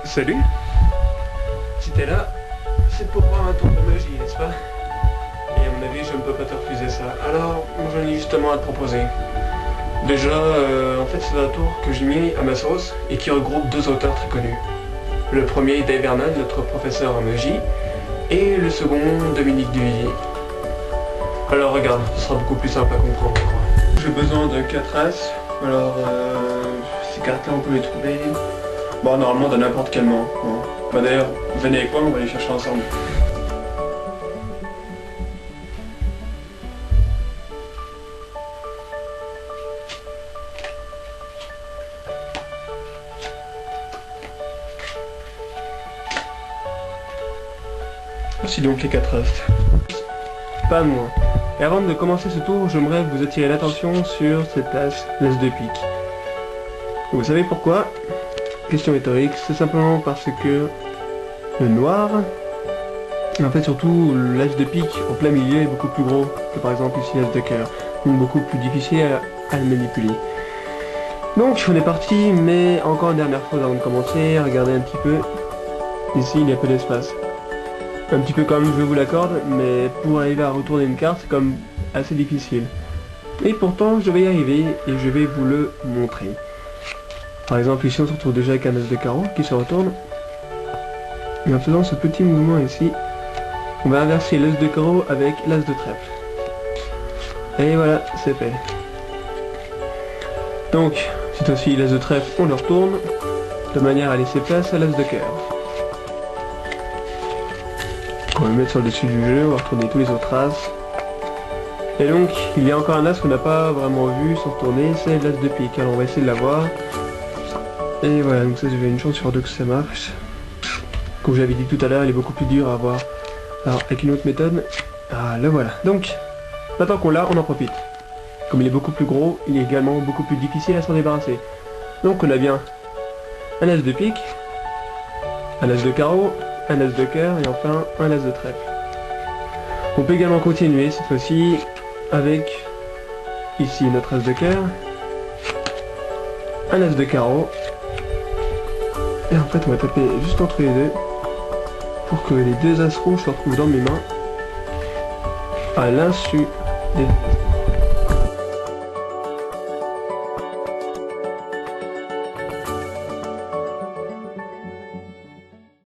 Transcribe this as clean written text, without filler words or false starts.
Salut. Si t'es là, c'est pour voir un tour de magie, n'est-ce pas? Et à mon avis, je ne peux pas te refuser ça. Alors, j'en ai justement à te proposer. Déjà, en fait, c'est un tour que j'ai mis à ma sauce et qui regroupe deux auteurs très connus. Le premier, Dave Vernon, notre professeur en magie, et le second, Dominique Duvivier. Alors regarde, ce sera beaucoup plus simple à comprendre, je crois. J'ai besoin de 4 as. Alors, ces cartes-là, on peut les trouver... Bon, normalement, dans n'importe quel moment. Bon. Bah d'ailleurs, venez avec moi, on va les chercher ensemble. Voici donc les 4 as. Pas moi. Et avant de commencer ce tour, j'aimerais vous attirer l'attention sur cette as, l'as de pique. Vous savez pourquoi? Question rhétorique, c'est simplement parce que le noir, et en fait surtout l'as de pique en plein milieu est beaucoup plus gros que par exemple ici l'as de cœur, donc beaucoup plus difficile à le manipuler. Donc on est parti, mais encore une dernière fois avant de commencer, regardez un petit peu, ici il y a peu d'espace. Un petit peu comme je vous l'accorde, mais pour arriver à retourner une carte c'est comme assez difficile. Et pourtant je vais y arriver et je vais vous le montrer. Par exemple ici on se retrouve déjà avec un as de carreau qui se retourne. Et en faisant ce petit mouvement ici, on va inverser l'as de carreau avec l'as de trèfle. Et voilà, c'est fait. Donc, cette fois-ci l'as de trèfle, on le retourne, de manière à laisser place à l'as de cœur. On va le mettre sur le dessus du jeu, on va retourner tous les autres as. Et donc, il y a encore un as qu'on n'a pas vraiment vu se retourner, c'est l'as de pique. Alors on va essayer de l'avoir. Et voilà, donc ça j'ai une chance sur deux que ça marche. Comme j'avais dit tout à l'heure, il est beaucoup plus dur à avoir. Alors avec une autre méthode, le voilà. Donc, maintenant qu'on l'a, on en profite. Comme il est beaucoup plus gros, il est également beaucoup plus difficile à s'en débarrasser. Donc on a bien un as de pique, un as de carreau, un as de cœur et enfin un as de trèfle. On peut également continuer cette fois-ci avec ici notre as de cœur, un as de carreau. Et en fait on va taper juste entre les deux pour que les deux as rouges se retrouvent dans mes mains à l'insu des deux as.